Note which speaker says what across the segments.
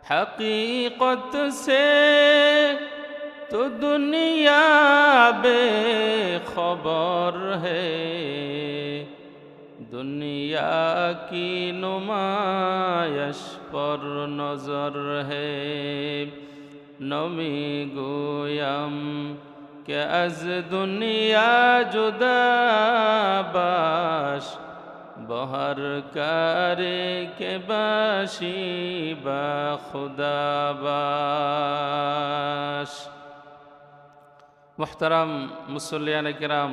Speaker 1: हकीकत से तो दुनिया बेखबर है, दुनिया की नुमाइश पर नजर है। नमी गोयम के अज दुनिया जुदा बाश, बहर करे के बाशी बा खुदा बाश। मुहतरम मुसल्लियान किराम,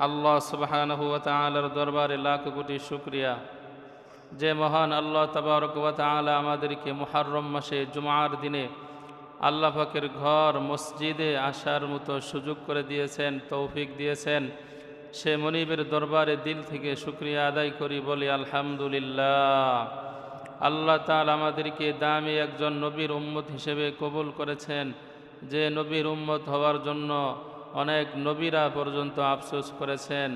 Speaker 1: আল্লাহ সুবহানাহু ওয়া তাআলার দরবারে লাখ কোটি শুকরিয়া, যে মহান আল্লাহ তাবারক ওয়া তাআলা আমাদেরকে মুহররম মাসে জুমার দিনে আল্লাহ পাকের ঘর মসজিদে আসার মতো সুযোগ করে দিয়েছেন, তৌফিক দিয়েছেন। সে মনিবের দরবারে দিল থেকে শুকরিয়া আদায় করি, বলি আলহামদুলিল্লাহ। আল্লাহ তাআলা আমাদেরকে দামি একজন নবীর উম্মত হিসেবে কবুল করেছেন, যে নবীর উম্মত হওয়ার জন্য অনেক নবীরা পর্যন্ত আফসোস করেছেন।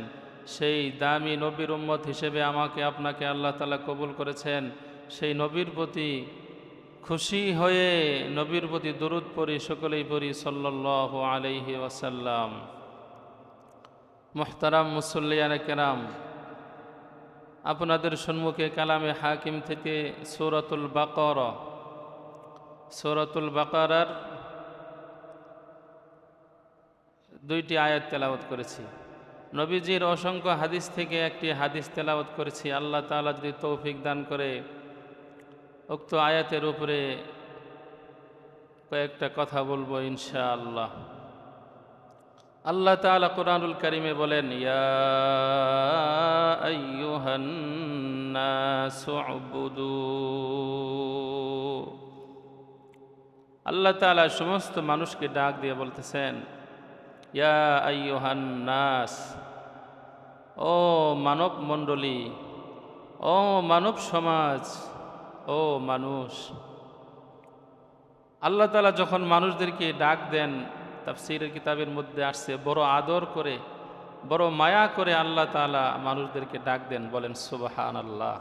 Speaker 1: সেই দামি নবীর উম্মত হিসেবে আমাকে আপনাকে আল্লাহ তাআলা কবুল করেছেন। সেই নবীর প্রতি খুশি হয়ে নবীর প্রতি দরুদ পড়ি, সকলেই পড়ি সাল্লাল্লাহু আলাইহি ওয়াসাল্লাম। মুহতারাম মুসল্লিয়ানে কেরাম, আপনাদের সম্মুখে কালামে হাকিম থেকে সূরাতুল বাকারার দুইটি আয়াত তেলাওয়াত করেছি। নবীজির অসংখ্য হাদিস থেকে একটি হাদিস তেলাওয়াত করেছি। আল্লাহ তাআলা যদি তৌফিক দান করে উক্ত আয়াতের উপরে কয়েকটা কথা বলবো ইনশাআল্লাহ। আল্লাহ তাআলা কুরআনুল কারীমে বলেন, ইয়া আইয়ুহান নাসু উবুদু। আল্লাহ তাআলা সমস্ত মানুষকে ডাক দিয়ে বলতেছেন, ইয়া আইয়ুহান নাস, ও মানব মণ্ডলী, ও মানব সমাজ, ও মানুষ। আল্লাহ তাআলা যখন মানুষদেরকে ডাক দেন, তাফসীরের কিতাবের মধ্যে আসছে, বড় আদর করে, বড় মায়া করে আল্লাহ তাআলা মানুষদেরকে ডাক দেন। বলেন সুবহানাল্লাহ।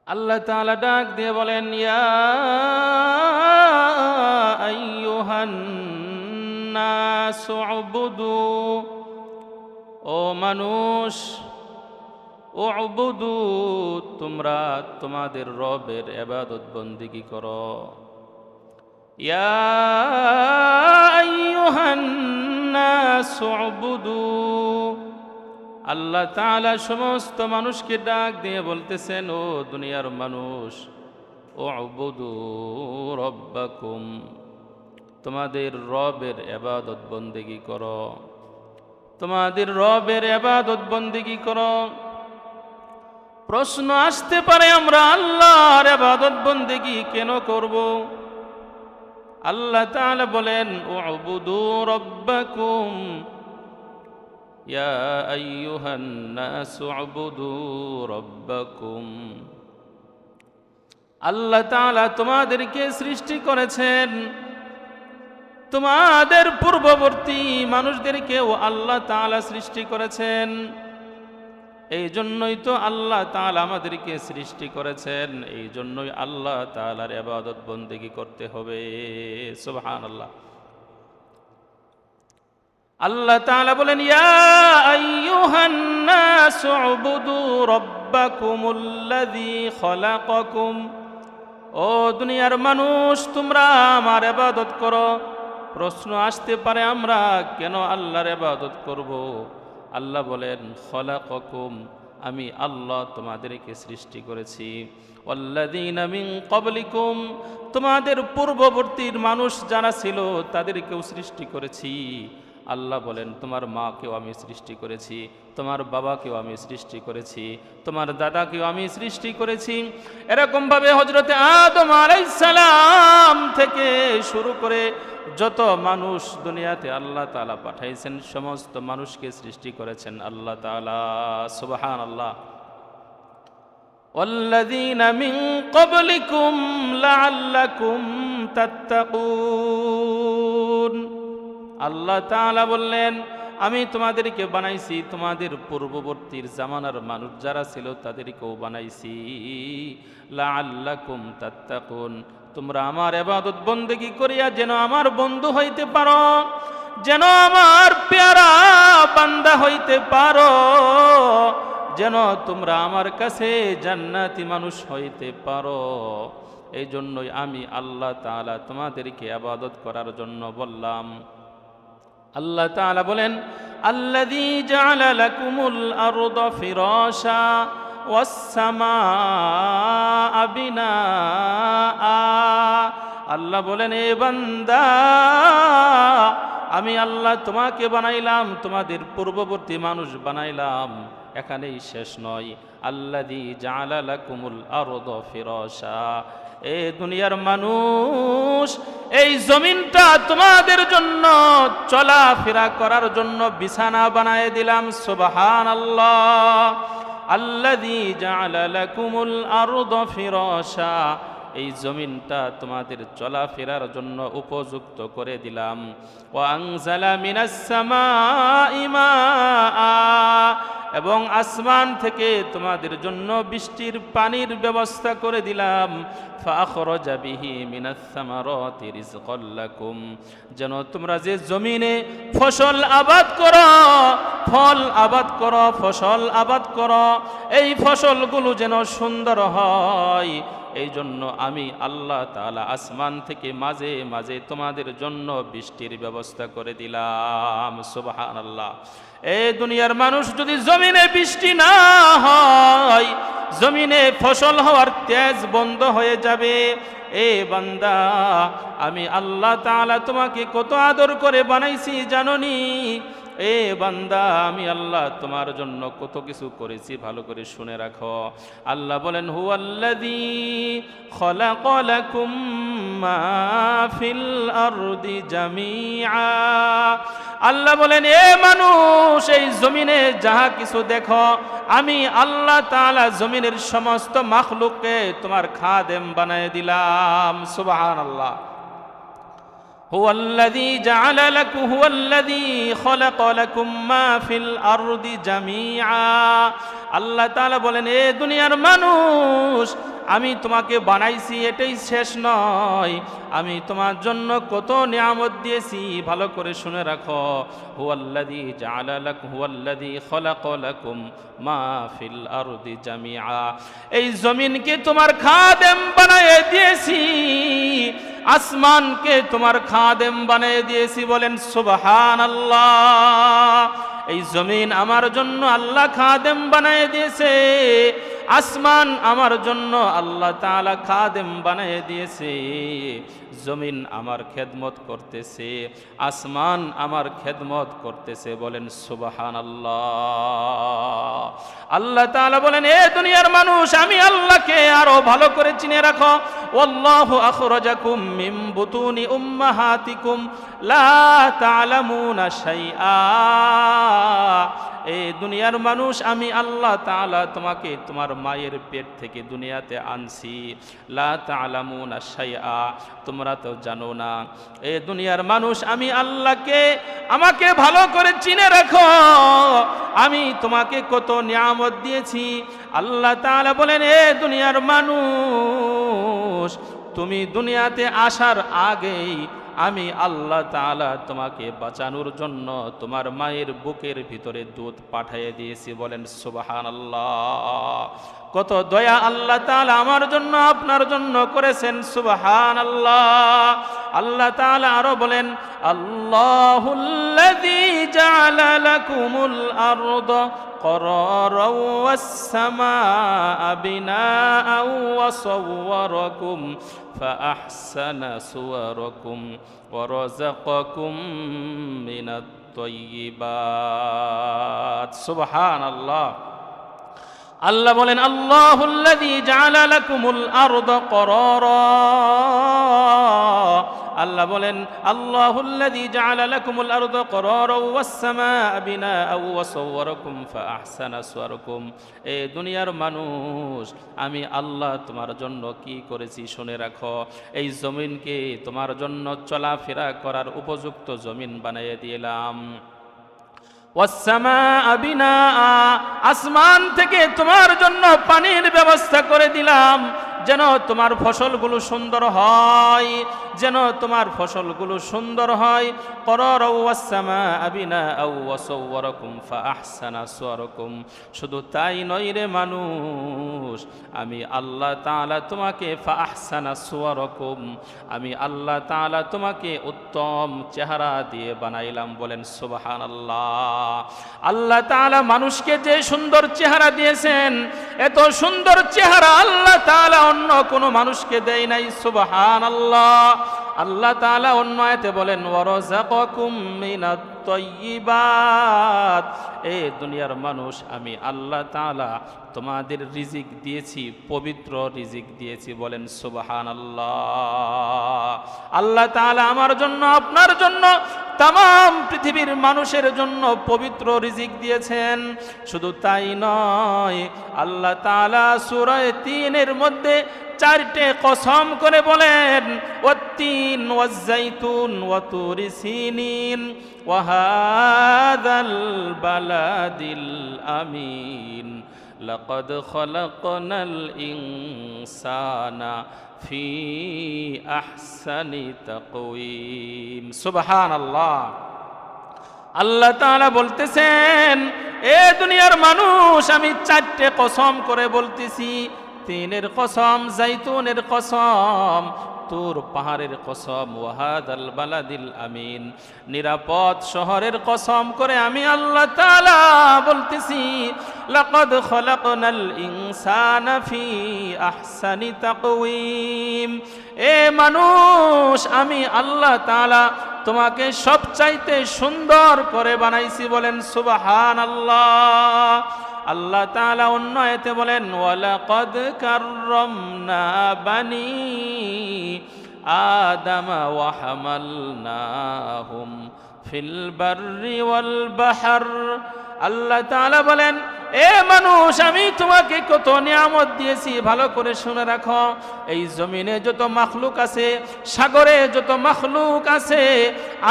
Speaker 1: আল্লাহ তাআলা ডাক দিয়ে বলেন, ইয়া আইয়ুহান নাসু উবুদু, ও মানুষ, উবুদু, তোমরা তোমাদের রবের ইবাদত বন্দেগী করো। ইয়া আইয়ুহান নাসু উবুদু। আল্লাহ তাআলা সমস্ত মানুষকে ডাক দিয়ে বলতেছেন, ও দুনিয়ার মানুষ, উবুদু রব্বাকুম, তোমাদের রবের ইবাদত বন্দেগী করো, তোমাদের রবের ইবাদত বন্দেগী করো। প্রশ্ন আসতে পারে, আমরা আল্লাহর ইবাদত বন্দেগী কেন করব? আল্লাহ তাআলা বলেন, উবুদু রব্বাকুম, ইয়া আইয়ুহান নাসু উবুদু রব্বাকুম। আল্লাহ তাআলা তোমাদেরকে সৃষ্টি করেছেন, তোমাদের পূর্ববর্তী মানুষদেরকেও আল্লাহ তাআলা সৃষ্টি করেছেন। এই জন্যই তো আল্লাহ তাআলা আমাদেরকে সৃষ্টি করেছেন, এই জন্যই আল্লাহ তাআলার ইবাদত বন্দেগী করতে হবে। সুবহানাল্লাহ। আল্লাহ তাআলা বলেন, ইয়া আইয়ুহান নাসু উবুদু রাব্বাকুমুল্লাযী খালাকাকুম, ও দুনিয়ার মানুষ, তোমরা আমার ইবাদত করো। প্রশ্ন আসতে পারে, আমরা কেন আল্লাহর ইবাদত করব? আল্লাহ বলেন, খালাকাকুম, আমি আল্লাহ তোমাদেরকে সৃষ্টি করেছি। ওয়াল্লাযীনা মিন ক্বাবলিকুম, তোমাদের পূর্ববর্তীর মানুষ যারা ছিল তাদেরকেও সৃষ্টি করেছি। আল্লাহ বলেন, তোমার মাকেও আমি সৃষ্টি করেছি, তোমার বাবাকেও আমি সৃষ্টি করেছি, তোমার দাদাকেও আমি সৃষ্টি করেছি। এরকমভাবে হযরতে আদম আলাইহিস সালাম থেকে শুরু করে যত মানুষ দুনিয়াতে আল্লাহ তাআলা পাঠাইছেন, সমস্ত মানুষকে সৃষ্টি করেছেন আল্লাহ তাআলা। সুবহানাল্লাহ। ওয়াল্লাযীনা মিন ক্বাবলিকুম লাআল্লাকুম তাত্তাকুন। আল্লাহ তাআলা বললেন, আমি তোমাদেরকে বানাইছি, তোমাদের পূর্ববর্তীর জামানার মানুষ যারা ছিল তাদেরকেও বানাইছি লাআল্লাকুম তাত্তাকুন, তোমরা আমার ইবাদত বন্দেগী করিয়া যেন আমার বন্ধু হইতে পারো, যেন আমার পেয়ারা বান্দা হইতে পারো, যেন তোমরা আমার কাছে জান্নাতি মানুষ হইতে পারো। এই জন্যই আমি আল্লাহ তাআলা তোমাদেরকে ইবাদত করার জন্য বললাম। আল্লাহ তাআলা বলেন, আল্লাযী জাআলা লাকুমুল আরদা ফিরাশা ওয়াস সামাআ বিনাআ। আল্লাহ বলেন, এ বান্দা, আমি আল্লাহ তোমাকে বানাইলাম, তোমাদের পূর্ববর্তী মানুষ বানাইলাম। এখানেই শেষ নয়, আল্লাযী জাআলা লাকুমুল আরদা ফিরাশা, এ দুনিয়ার মানুষ, এই জমিনটা তোমাদের জন্য চলাফেরা করার জন্য বিছানা বানায় দিলাম। সুবহানাল্লাহ। আল্লাযী জাআলা লাকুমুল আরদা ফিরাশা, এই জমিনটা তোমাদের চলাফেরার জন্য উপযুক্ত করে দিলাম। ওয়া আনজালা মিনাস সামাই মাআ, এবং আসমান থেকে তোমাদের জন্য বৃষ্টির পানির ব্যবস্থা করে দিলাম। ফাখরাজা বিহি মিনাস সামারাতি রিজকাল লাকুম, যেন তোমরা যে জমিনে ফসল আবাদ করো, ফল আবাদ করো, ফসল আবাদ করো, এই ফসলগুলো যেন সুন্দর হয়, এই জন্য আমি আল্লাহ তাআলা আসমান থেকে মাঝে মাঝে তোমাদের জন্য বৃষ্টির ব্যবস্থা করে দিলাম। সুবহানাল্লাহ। এই দুনিয়ার মানুষ, যদি জমিনে বৃষ্টি না হয়, জমিনে ফসল হওয়ার তেজ বন্ধ হয়ে যাবে। এ বান্দা, আমি আল্লাহ তাআলা তোমাকে কত আদর করে বানাইছি জানোনি? এ বান্দা, আমি আল্লাহ তোমার জন্য কত কিছু করেছি, ভালো করে শুনে রাখো। আল্লাহ বলেন, হুয়াল্লাযী খালাকা লাকুম মা ফিল আরদি জামিআ। আল্লাহ বলেন, এ মানুষ, এই জমিনে যাহা কিছু দেখো, আমি আল্লাহ তাআলা জমিনের সমস্ত মাখলুককে তোমার খাদেম বানায় দিলাম। সুবহানাল্লাহ। হুয়াল্লাযী জাআলা লাকুম, হুয়াল্লাযী খালাকা লাকুম মা ফিল আরদি জামিআ। আল্লাহ তাআলা বলেন, এ দুনিয়ার মানুষ, আমি তোমাকে বানাইছি, এটাই শেষ নয়, আমি তোমার জন্য কত নিয়ামত দিয়েছি, ভালো করে শুনে রাখো। হুয়াল্লাযী জাআলা লাকুম, হুয়াল্লাযী খালাকা লাকুম মা ফিল আরদি জামিআ, এই জমিনকে তোমার খাদেম বানায়ে দিয়েছি, আসমানকে তোমার খাদেম বানিয়ে দিয়েছি। বলেন সুবহানাল্লাহ। এই জমিন আমার জন্য আল্লাহ খাদেম বানিয়ে দিয়েছে, আসমান আমার জন্য আল্লাহ তাআলা খাদেম বানিয়ে দিয়েছে। জমিন আমার খেদমত করতেছে, আসমান আমার খেদমত করতেছে। বলেন সুবহানাল্লাহ। আল্লাহ তাআলা বলেন, এ দুনিয়ার মানুষ, আমি আল্লাহকে আরো ভালো করে চিনে রাখো। ওয়াল্লাহু আখরাজাকুম মিন বুতুনি উম্মাহাতিকুম লা তা'লামুনা শাইআ। এই দুনিয়ার মানুষ, আমি আল্লাহ তাআলা তোমাকে তোমার মায়ের পেট থেকে দুনিয়াতে আনছি। লা তা'লামুনা শাইআ, তোমরা তো জানো না। এই দুনিয়ার মানুষ, আমি আল্লাহকে, আমাকে ভালো করে চিনে রাখো। আমি তোমাকে কত নিয়ামত দিয়েছি। আল্লাহ তাআলা বলেন, এ দুনিয়ার মানুষ, তুমি দুনিয়াতে আসার আগেই আমি আল্লাহ তাআলা তোমাকে বাঁচানোর জন্য তোমার মায়ের বুকের ভিতরে দুধ পাঠিয়ে দিয়েছি। বলেন সুবহানাল্লাহ। কত দয়া আল্লাহ তাআলা আমার জন্য, আপনার জন্য করেছেন। সুবহানাল্লাহ। আল্লাহ তাআলা আরো বলেন, আল্লাহুল্লাযী জাআলা লাকুমুল আরদা قرارا والسماء بناء وصوركم فأحسن صوركم ورزقكم من الطيبات। سبحان الله। আল্লাহ বলেন, আল্লাহুল্লাযী জাআলা লাকুমুল আরদা করারা। আল্লাহ বলেন, আল্লাহুল্লাযী জাআলা লাকুমুল আরদা করারা ওয়াস সামাআ বিনাআ ওয়া সাওয়ারাকুম ফাআহসানা সুওয়ারাকুম। এ দুনিয়ার মানুষ, আমি আল্লাহ তোমার জন্য কি করেছি শুনে রাখো। এই জমিনকে তোমার জন্য চলাফেরা করার উপযুক্ত জমিন বানিয়ে দিলাম। ওয়াসসামাআ বিনাআ, আসমান থেকে তোমার জন্য পানির ব্যবস্থা করে দিলাম যেন তোমার ফসলগুলো সুন্দর হয়, যেন তোমার ফসলগুলো সুন্দর হয়। করারাও ওয়াসসামাআ বিনাআ ওয়া সাওয়ারাকুম ফাআহসানা সুওয়ারাকুম, শুধু তাই নয় রে মানুষ, আমি আল্লাহ তাআলা তোমাকে ফাআহসানা সুওয়ারাকুম, আমি আল্লাহ তাআলা তোমাকে উত্তম চেহারা দিয়ে বানাইলাম। বলেন সুবহানাল্লাহ। আল্লাহ তাআলা মানুষকে যে সুন্দর চেহারা দিয়েছেন, এত সুন্দর চেহারা আল্লাহ তাআলা অন্য কোনো মানুষকে দেয় নাই। সুবহানাল্লাহ। আল্লাহ তাআলা অন্য আয়াতে বলেন ওয়ারাযাকাকুম মিনাত তাইয়্যিবাত, এই দুনিয়ার মানুষ আমি আল্লাহ তাআলা তোমাদের রিজিক দিয়েছি, পবিত্র রিজিক দিয়েছি। বলেন সুবহানাল্লাহ। আল্লাহ তাআলা আমার জন্য, আপনার জন্য, তাম পৃথিবীর মানুষের জন্য পবিত্র রিজিক দিয়েছেন। শুধু তাই নয়, আল্লাহ তাআলা সূরা ৩-এর মধ্যে 4টে কসম করে বলেন ওয়াত-তিন ওয়াজ-যাইতুন ওয়া তুরি সিনিন ওয়া হাযাল বালাদিল আমিন লাকাদ খালাকনাল ইনসানা ফি আহসানি তাকওয়িম। সুবহানাল্লাহ। আল্লাহ তাআলা বলতেছেন, এ দুনিয়ার মানুষ আমি 4টে কসম করে বলতেছি। 3-এর কসম, জাইতুনের কসম, তুর পাহাড়ের কসম, ওয়াহাদাল বালাদিল আমিন, নিরাপদ শহরের কসম করে আমি আল্লাহ তাআলা বলতেছি, লাকাদ খালাকনাল ইনসানা ফি আহসানি তাকওয়িম। এ মানুষ আমি আল্লাহ তাআলা তোমাকে সবচাইতে সুন্দর করে বানাইছি। বলেন সুবহানাল্লাহ। আল্লাহ তাআলা অন্য আয়াতে বলেন ওয়ালাকাদ কাররামনা বানি আদামা ওয়া হামালনাহুম ফিল বাররি ওয়াল বাহর। আল্লাহ তাআলা বলেন, এ মানুষ আমি তোমাকে কত নিয়ামত দিয়েছি, ভালো করে শুনে রাখো। এই জমিনে যত মাখলুক আছে, সাগরে যত মাখলুক আছে,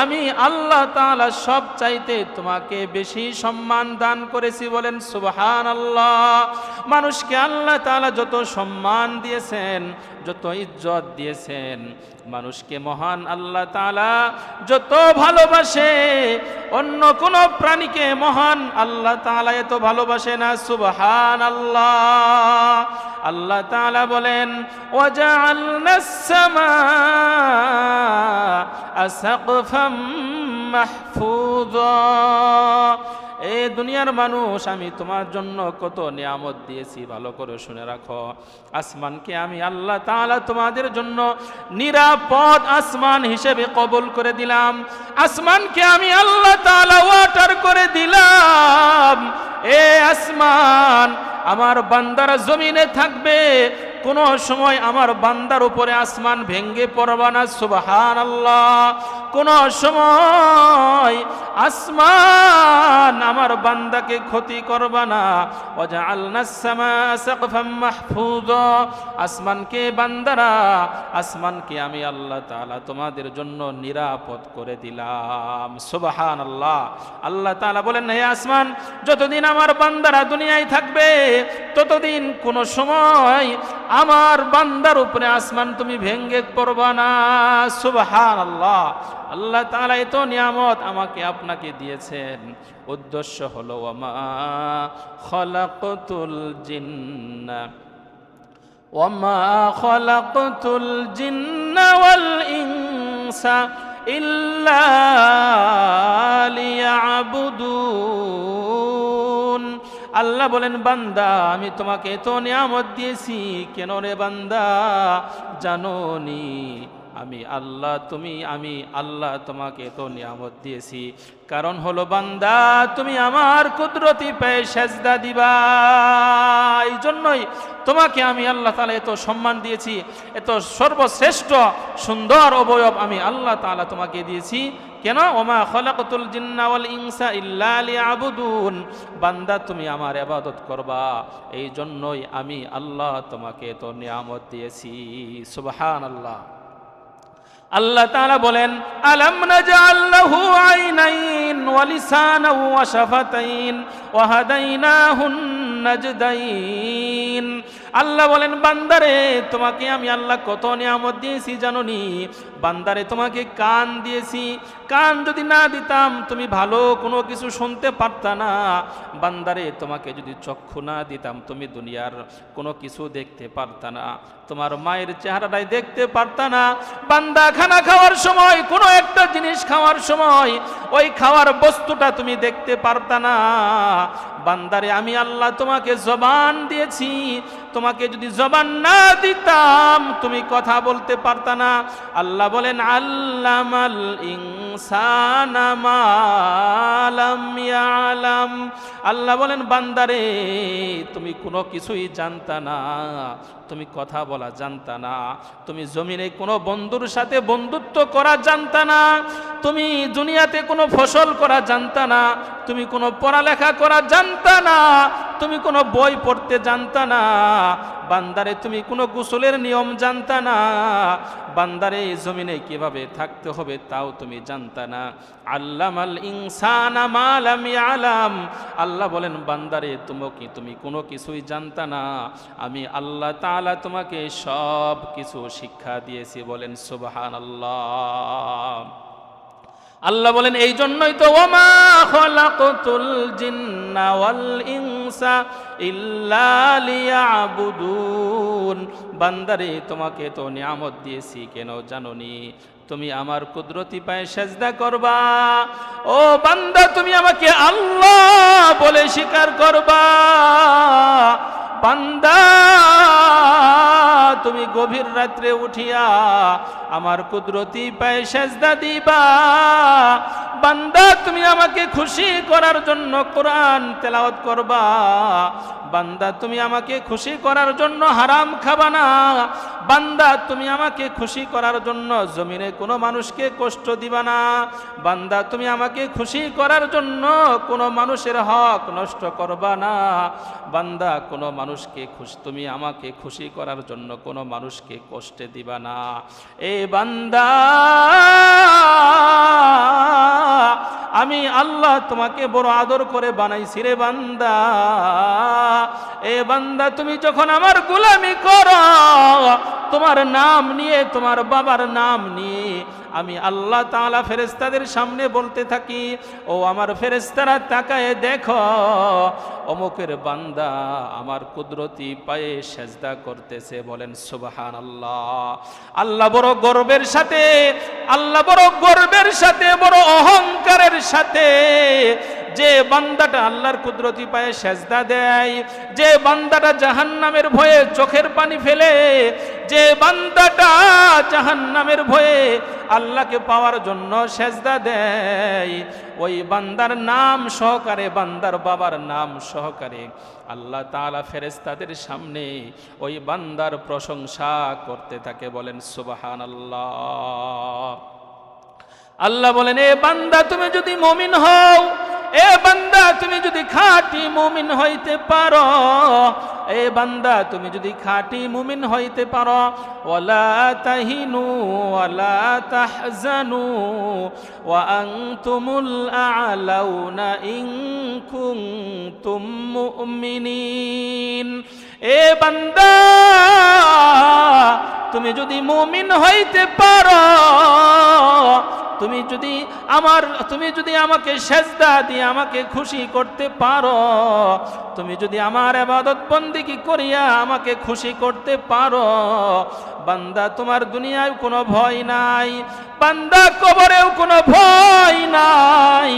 Speaker 1: আমি আল্লাহ তাআলা সব চাইতে তোমাকে বেশি সম্মান দান করেছি। বলেন সুবহানাল্লাহ। মানুষকে আল্লাহ তাআলা যত সম্মান দিয়েছেন, যত ইজ্জত দিয়েছেন, মানুষকে মহান আল্লাহ তাআলা যত ভালোবাসে, অন্য কোন প্রাণীকে মহান আল্লাহ তাআলা এত ভালোবাসে না। সুবহানাল্লাহ। আল্লাহ তাআলা বলেন ওয়াজআলনাস সামাআ সাকফাম মাহফুযা। এই দুনিয়ার মানুষ আমি তোমার জন্য কত নিয়ামত দিয়েছি, ভালো করে শুনে রাখো। আসমানকে আমি আল্লাহ তাআলা তোমাদের জন্য নিরাপদ আসমান হিসেবে কবুল করে দিলাম। আসমানকে আমি আল্লাহ তাআলা ওয়াটার করে দিলাম। এ আসমান আমার বান্দারা জমিনে থাকবে, কোনো সময় আমার বান্দার উপরে আসমান ভেঙ্গে পড়বা না। সুবহানাল্লাহ। কোনো সময় আসমান আমার বান্দাকে ক্ষতি করবা না। ওয়াজআলনাস সামাআ সাকফাম মাহফুযা। আসমানকে বান্দারা, আসমানকে আমি আল্লাহ তাআলা তোমাদের জন্য নিরাপদ করে দিলাম। সুবহানাল্লাহ। আল্লাহ তাআলা বলেন, হে আসমান, যতদিন আমার বান্দারা দুনিয়ায় থাকবে ততদিন কোনো সময় আমার বান্দার উপরে আসমান তুমি ভেঙ্গে পড়বা না। সুবহানাল্লাহ। আল্লাহ তাআলা এত নিয়ামত আমাকে আপনাকে দিয়েছেন, উদ্দেশ্য হলো ওয়ামা খালাকতুল জিন্না ওয়াল ইনসা ইল্লা লিয়াবুদুন। আল্লাহ বলেন, বান্দা আমি তোমাকে এত নিয়ামত দিয়েছি কেন রে বান্দা, জানোনি আমি আল্লাহ তোমাকে এত নিয়ামত দিয়েছি, কারণ হলো বান্দা তুমি আমার কুদরতি পায়ে সেজদা দিবা। এই জন্যই তোমাকে আমি আল্লাহ তাআলা এত সম্মান দিয়েছি, এত সর্বশ্রেষ্ঠ সুন্দর অবয়ব আমি আল্লাহ তাআলা তোমাকে দিয়েছি। কেন? ওমা খালাকতুল জিন্না ওয়াল ইনসা ইল্লা লিয়াবুদুন। বান্দা তুমি আমার ইবাদত করবা, এই জন্যই আমি আল্লাহ তোমাকে এত নিয়ামত দিয়েছি। সুবহানাল্লাহ। আল্লাহ তাআলা বলেন, আলাম নাজআল লাহু আইনাইন ওয়া লিসানান ওয়া শাফাতাইন ওয়া হাদাইনাহুন নাজদাইন। আল্লাহ বলেন, বান্দারে তোমাকে আমি আল্লাহ কত নিয়ামত দিয়েছি জানোনি? বান্দারে তোমাকে কান দিয়েছি, কান যদি না দিতাম তুমি ভালো কোনো কিছু শুনতে পারতা না। বান্দারে তোমাকে যদি চক্ষু না দিতাম তুমি দুনিয়ার কোনো কিছু দেখতে পারতা না, তোমার মায়ের চেহারাটাই দেখতে পারতা না। বান্দা খানা খাওয়ার সময়, কোনো একটা জিনিস খাওয়ার সময় ওই খাওয়ার বস্তুটা তুমি দেখতে পারতা না। বান্দারে আমি আল্লাহ তোমাকে জবান দিয়েছি, তোমাকে যদি জবান না দিতাম তুমি কথা বলতে পারতা না। আল্লাহ বলেন, আল্লামাল ইনসানা মা লাম ইয়ালাম। আল্লাহ বলেন, বান্দারে তুমি কোনো কিছুই জানতা না, তুমি কথা বলা জানতা না, তুমি জমিনে কোনো বন্ধুর সাথে বন্ধুত্ব করা জানতা না, তুমি দুনিয়াতে কোনো ফসল করা জানতা না, তুমি কোনো পড়ালেখা করা জানতা না, তুমি কোনো বই পড়তে জানতা না। বান্দারে তুমি কোনো গোসলের নিয়ম জানতা না, বান্দারে জমিনে কিভাবে থাকতে হবে তাও তুমি জানতা না। আল্লামাল ইনসানা মা লাম ইয়ালাম। আল্লাহ বলেন, বান্দারে তুমি কোনো কিছুই জানতা না, আমি আল্লাহ তাআলা তোমাকে সব কিছু শিক্ষা দিয়েছি। বলেন সুবহানাল্লাহ। আল্লাহ বলেন, এই জন্যই তো ওয়ামা খালাকতুল জিন্না ওয়াল ইনসা ইল্লা লিয়াবুদুন। বান্দারে তোমাকে তো নিয়ামত দিয়েছি, কেন জানোনি? তুমি আমার কুদরতি পায়ে সেজদা করবা। ও বান্দা, তুমি আমাকে আল্লাহ বলে স্বীকার করবা। বান্দা, তুমি গভীর রাত্রে উঠিয়া আমার কুদরতি পায়ে সেজদা দিবা। বান্দা, তুমি আমাকে খুশি করার জন্য কোরআন তেলাওয়াত করবা। বান্দা, তুমি আমাকে খুশি করার জন্য হারাম খাবা না। বান্দা, তুমি আমাকে খুশি করার জন্য জমিনে কোনো মানুষকে কষ্ট দিবা না। বান্দা, তুমি আমাকে খুশি করার জন্য কোনো মানুষের হক নষ্ট করবা না। বান্দা, কোনো মানুষকে তুমি আমাকে খুশি করার জন্য কোনো মানুষকে কষ্টে দিবা না। এ বান্দা, আমি আল্লাহ তোমাকে বড় আদর করে বানাইছি রে বান্দা। এ বান্দা, তুমি যখন আমার গোলামি করো, তোমার নাম নিয়ে, তোমার বাবার নাম নিয়ে আমি আল্লাহ তাআলা ফেরেশতাদের সামনে বলতে থাকি, ও আমার ফেরেশতারা তাকায় দেখো, অমুকের বান্দা আমার কুদরতি পায়ে সেজদা করতেছে। বলেন সুবহানাল্লাহ। আল্লাহ বড় গর্বের সাথে, আল্লাহ বড় গর্বের সাথে, বড় অহংকারের সাথে যে বান্দাটা আল্লাহর কুদরতি পায়ে সেজদা দেয়, যে বান্দাটা জাহান্নামের ভয়ে চোখের পানি ফেলে, যে বান্দাটা জাহান্নামের ভয়ে আল্লাহকে পাওয়ার জন্য সেজদা দেয়, ওই বান্দার নাম সহকারে, বান্দার বাবার নাম সহকারে আল্লাহ তাআলা ফেরেশতাদের সামনে ওই বান্দার প্রশংসা করতে থাকে। বলেন সুবহানাল্লাহ। আল্লাহ বলেন, এ বান্দা, তুমি যদি মুমিন হও, এ বান্দা তুমি যদি খাঁটি মুমিন হইতে পারো, এ বান্দা তুমি যদি খাঁটি মুমিন হইতে পারো, ওয়ালা তাহিনু ওয়ালা তাহজানু ওয়া আনতুমুল আ'লাউনা ইন কুনতুম মুমিনিন। এ বান্দা, তুমি যদি মুমিন হইতে পারো, তুমি যদি আমাকে সেজদা দিয়ে আমাকে খুশি করতে পারো, তুমি যদি আমার ইবাদত বন্দেগী করিয়া আমাকে খুশি করতে পারো, বান্দা তোমার দুনিয়ায় কোনো ভয় নাই, বান্দা কবরেও কোনো ভয় নাই,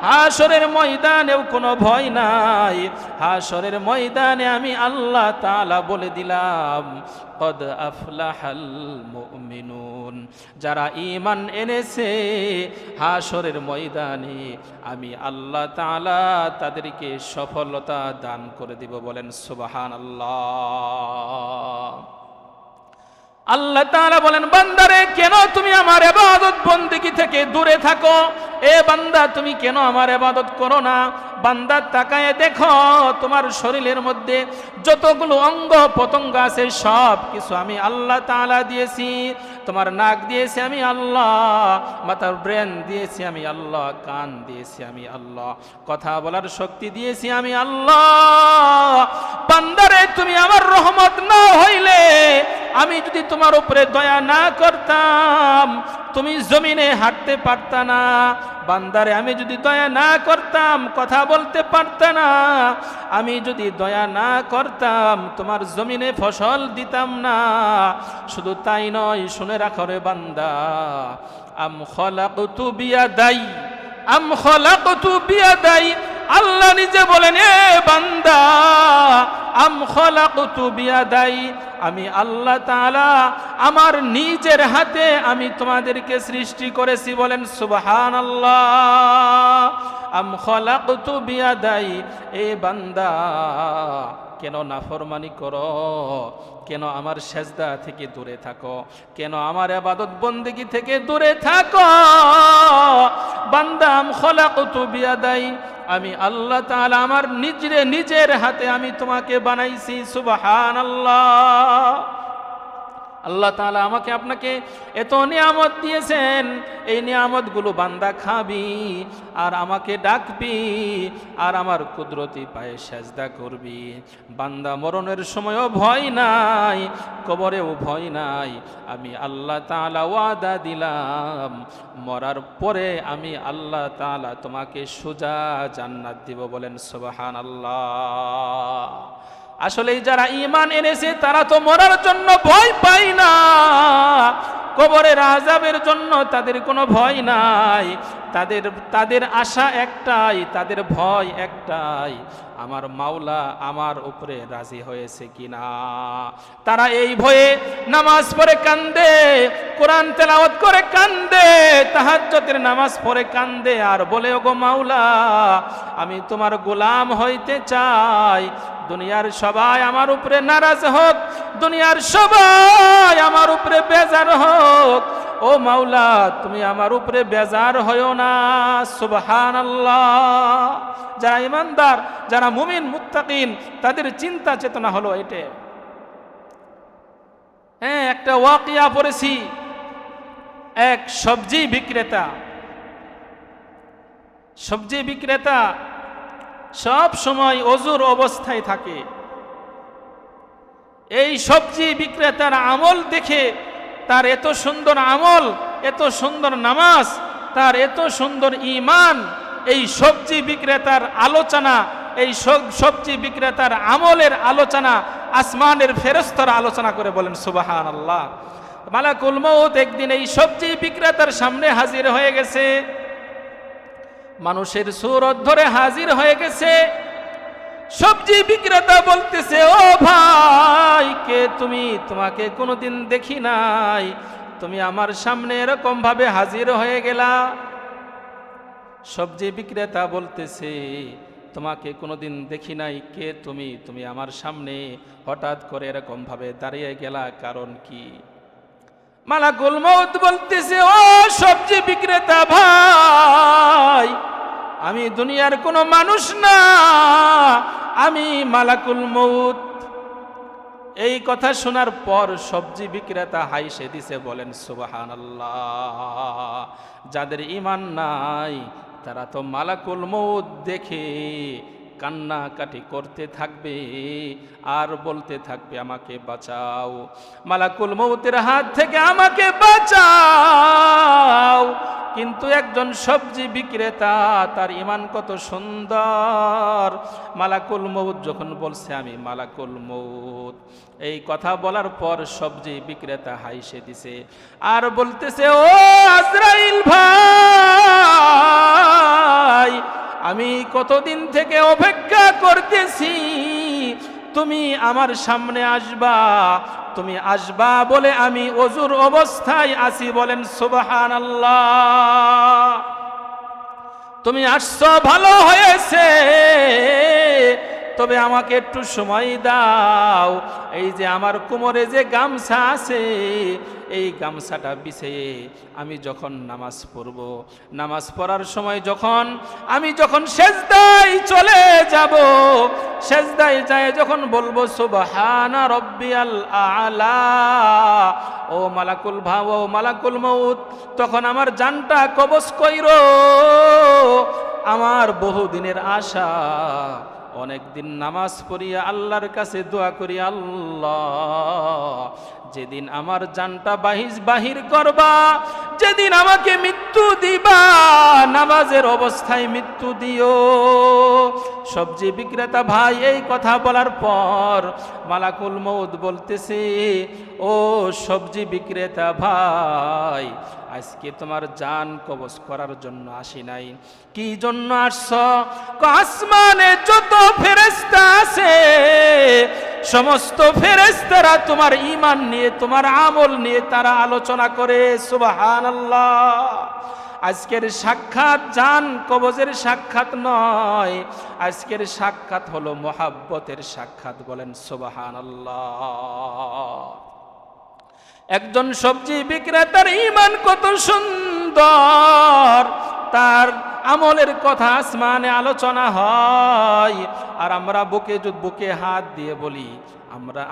Speaker 1: হাশরের ময়দানেও কোনো ভয় নাই। হাশরের ময়দানে আমি আল্লাহ তাআলা বলে দিলাম, কদ আফলাহাল মুমিনুন। যারা ঈমান এনেছে হাশরের ময়দানে আমি আল্লাহ তাআলা তাদেরকে সফলতা দান করে দিব। বলেন সুবহানাল্লাহ। আল্লাহ তাআলা বলেন, বান্দারে কেন তুমি আমার ইবাদত বন্দেগী থেকে দূরে থাকো? এ বান্দা, তুমি কেন আমার ইবাদত করো না? বান্দা, তাকায় দেখো, তোমার শরীরের মধ্যে যতগুলো অঙ্গ প্রত্যঙ্গ আছে সব কিছু আমি আল্লাহ তাআলা দিয়েছি। তোমার নাক দিয়েছি আমি আল্লাহ, মাথার ব্রেন দিয়েছি আমি আল্লাহ, কান দিয়েছি আমি আল্লাহ, কথা বলার শক্তি দিয়েছি আমি আল্লাহ। বান্দারে তুমি আমার রহমত না হইলে, আমি যদি তোমার উপরে দয়া না করতাম, তুমি জমিনে হাঁটতে পারতা না। বান্দারে আমি যদি দয়া না করতাম, কথা বলতে পারতা না। আমি যদি দয়া না করতাম, তোমার জমিনে ফসল দিতাম না। শুধু তাই নয়, শুনে রাখো রে বান্দা, আম খলাকতু বিয়াদাই, আম খলাকতু বিয়াদাই, আল্লাহ নিজে বলেন, এ বান্দা, আম খলাকতু বিয়াদাই, আমি আল্লাহ তাআলা আমার নিজের হাতে আমি তোমাদেরকে সৃষ্টি করেছি। বলেন সুবহানাল্লাহ। আম খলাকতু বিয়াদাই, এ বান্দা কেন নাফরমানি করো, কেন আমার সেজদা থেকে দূরে থাকো, কেন আমার ইবাদত বন্দেগী থেকে দূরে থাকো? বান্দা, আম খলাকতু বিয়াদাই, আমি আল্লাহ তাআলা আমার নিজের হাতে আমি তোমাকে বানাইছি। সুবহানাল্লাহ। আল্লাহ তাআলা আমাকে আপনাকে এত নিয়ামত দিয়েছেন, এই নিয়ামতগুলো বান্দা খাবি আর আমাকে ডাকবি আর আমার কুদরতি পায়ে সেজদা করবি। বান্দা মরণের সময়ও ভয় নাই, কবরেও ভয় নাই। আমি আল্লাহ তাআলা ওয়াদা দিলাম, মরার পরে আমি আল্লাহ তাআলা তোমাকে সোজা জান্নাত দিব। বলেন সুবহানাল্লাহ। আসলে যারা ঈমান এনেছে তারা তো মরার জন্য ভয় পায় না, কবরের আযাবের জন্য তাদের কোনো ভয় নাই। তাদের আশা একটাই, তাদের ভয় একটাই, আমার মাওলা আমার উপরে রাজি হয়েছে কিনা। তারা এই ভয়ে নামাজ পড়ে কান্দে, কোরআন তেলাওয়াত করে কান্দে, তাহাজ্জুদের নামাজ পড়ে কান্দে আর বলে, ওগো মাওলা, আমি তোমার গোলাম হইতে চাই। দুনিয়ার সবাই আমার উপরে নারাজ হোক, দুনিয়ার সবাই আমার উপরে বেজার হোক, ও মাওলা তুমি আমার উপরে বেজার হইও না। সুবহানাল্লাহ। যারা ইমানদার, যারা মুমিন মুত্তাকিন, তাদের চিন্তা চেতনা হলো এটা। হ্যাঁ, একটা ওয়াকিয়া পড়েছি। এক সবজি বিক্রেতা সব সময় অজুর অবস্থায় থাকে। এই সবজি বিক্রেতার আমল দেখে, তার এত সুন্দর আমল, এত সুন্দর নামাজ, তার এত সুন্দর ঈমান, এই সবজি বিক্রেতার আলোচনা, এই সবজি বিক্রেতার আমলের আলোচনা আসমানের ফেরেশতারা আলোচনা করে। বলেন সুবহানাল্লাহ। মালাকুল মউত একদিন এই সবজি বিক্রেতার সামনে হাজির হয়ে গেছে, মানুষের সুরত ধরে হাজির হয়ে গেছে। সবজি বিক্রেতা বলতেছে, ও ভাই, কে তুমি? তোমাকে কোনোদিন দেখি নাই, তুমি আমার সামনে এরকম ভাবে হাজির হয়ে গেলা। সবজি বিক্রেতা বলতেছে, তোমাকে কোনোদিন দেখি নাই, কে তুমি? তুমি আমার সামনে হঠাৎ করে এরকম ভাবে দাঁড়িয়ে গেলা, কারণ কি? মালাকুল মউত বলতেছে, ও সবজি বিক্রেতা ভাই, আমি দুনিয়ার কোনো মানুষ না, আমি মালাকুল মউত। এই কথা শোনার পর সবজি বিক্রেতা হাইসে দিছে। বলেন সুবহানাল্লাহ। যাদের ঈমান নাই তারা তো মালাকুল মউত দেখে কান্নাকাটি করতে থাকবে আর বলতে থাকবে, আমাকে বাঁচাও, মালাকুল মউতের হাত থেকে আমাকে বাঁচাও। কিন্তু একজন সবজি বিক্রেতা, তার ঈমান কত সুন্দর। মালাকুল মউত যখন বলছে আমি মালাকুল মউত, এই কথা বলার পর সবজি বিক্রেতা হাইসে দিছে আর বলতেছে, ও আজরাইল ভাই, আমি কতদিন থেকে অপেক্ষা করতেছি তুমি আমার সামনে আসবা, তুমি আসবা বলে আমি ওযুর অবস্থায় আছি। বলেন সুবহানাল্লাহ। তুমি আসছো ভালো হয়েছে, তবে আমাকে একটু সময় দাও, এই যে আমার কোমরে যে গামছা আছে এই গামছাটা বিছিয়ে আমি যখন নামাজ পড়ব, নামাজ পড়ার সময় আমি যখন সেজদায় চলে যাব, সেজদায় যায় যখন বলবো সুবহানা রব্বিয়াল আলা, ও মালাকুল ভাব, ও মালাকুল মউত, তখন আমার জানটা কবজ কইরো। আমার বহুদিনের আশা, অনেক দিন নামাজ পড়িয়া আল্লাহর কাছে দোয়া করি, আল্লাহ যেদিন আমার জানটা বাহির করবা, যেদিন আমাকে মৃত্যু দিবা, নামাজের অবস্থায় মৃত্যু দিও। সবজি বিক্রেতা ভাই এই কথা বলার পর মালাকুল মউত বলতেছে, ও সবজি বিক্রেতা ভাই, আজকে তোমার জান কবজ করার জন্য আসি নাই, কি জন্য আসছ? আসমানে যত ফেরেশতা আছে সমস্ত ফেরেশতারা তোমার ঈমান নিয়ে, তোমার আমল নিয়ে তারা আলোচনা করে। সুবহানাল্লাহ। আজকের সাক্ষাৎ জান কবজের সাক্ষাৎ নয়, আজকের সাক্ষাৎ হলো মোহাব্বতের সাক্ষাৎ। বলেন সুবহানাল্লাহ। একজন সবজি বিক্রেতার ঈমান কত সুন্দর, তার আমলের কথা আসমানে আলোচনা হয়, আর আমরা বুকে হাত দিয়ে বলি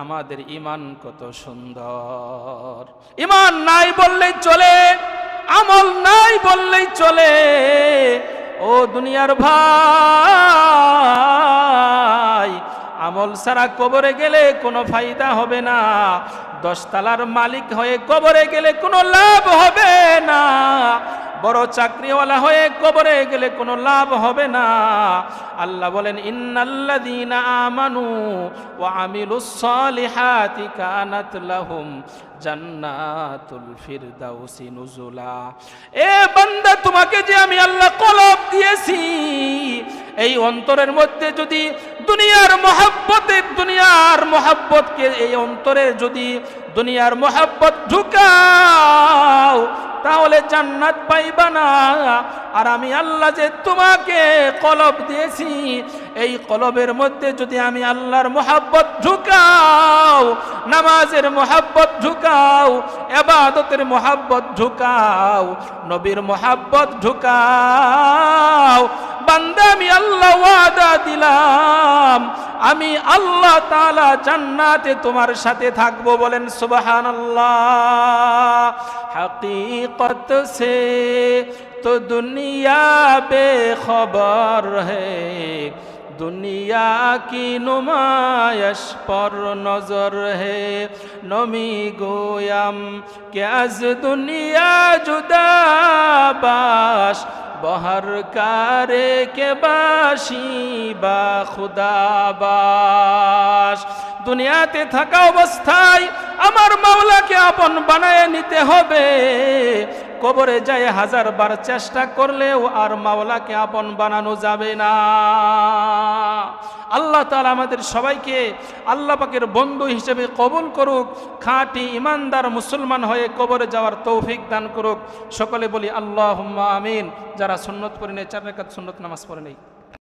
Speaker 1: আমাদের ঈমান কত সুন্দর। ঈমান নাই বললেই চলে, আমল নাই বললেই চলে। ও দুনিয়ার ভাই, আমল ছাড়া কবরে গেলে কোনো ফায়দা হবে না, 10 তলার মালিক হয়ে কবরে গেলে কোনো লাভ হবে না, বড় চাকরিওয়ালা হয়ে কবরে গেলে কোনো লাভ হবে না। আল্লাহ বলেন, ইন্নাল্লাযীনা আমানু ওয়া আমিলুস সালিহাতি কানাত লাহুম জান্নাতুল ফিরদাউসি নুজুলা। এ বান্দা, তোমাকে যে আমি আল্লাহ কলব দিয়েছি, এই অন্তরের মধ্যে যদি দুনিয়ার মহব্বতকে এই অন্তরে যদি দুনিয়ার মহব্বত ঢুকাও, তাহলে জান্নাত পাইবা না। আর আমি আল্লাহ যে তোমাকে কলব দিয়েছি, এই কলবের মধ্যে যদি আমি আল্লাহর মহব্বত ঢুকাও, নামাজের মহব্বত ঢুকাও, ইবাদতের মহব্বত ঢুকাও, নবীর মহব্বত ঢুকাও, বান্দা আমি আল্লাহ ওয়াদা দিলাম, আমি আল্লাহ তাআলা জান্নাতে তোমার সাথে থাকবো। বলেন সুবহানাল্লাহ। हकीकत से तो दुनिया बेखबर है, दुनिया की नुमाइश पर नजर है, नमी गोयम के आज दुनिया जुदा बाश, बहर कारे के बाशी बा खुदा बाश। দুনিয়াতে থাকা অবস্থায় আমার মাওলাকে আপন বানায় নিতে হবে। কবরে যায় 1000 বার চেষ্টা করলেও আর মাওলাকে আপন বানানো যাবে না। আল্লাহ তাআলা আমাদের সবাইকে আল্লাহ পাকের বন্ধু হিসেবে কবুল করুক, খাঁটি ইমানদার মুসলমান হয়ে কবরে যাওয়ার তৌফিক দান করুক। সকলে বলি আল্লাহুম্মা আমিন। যারা সুন্নত পড়ে নেই, 4 রাকাত সুন্নত নামাজ পড়ে নেই।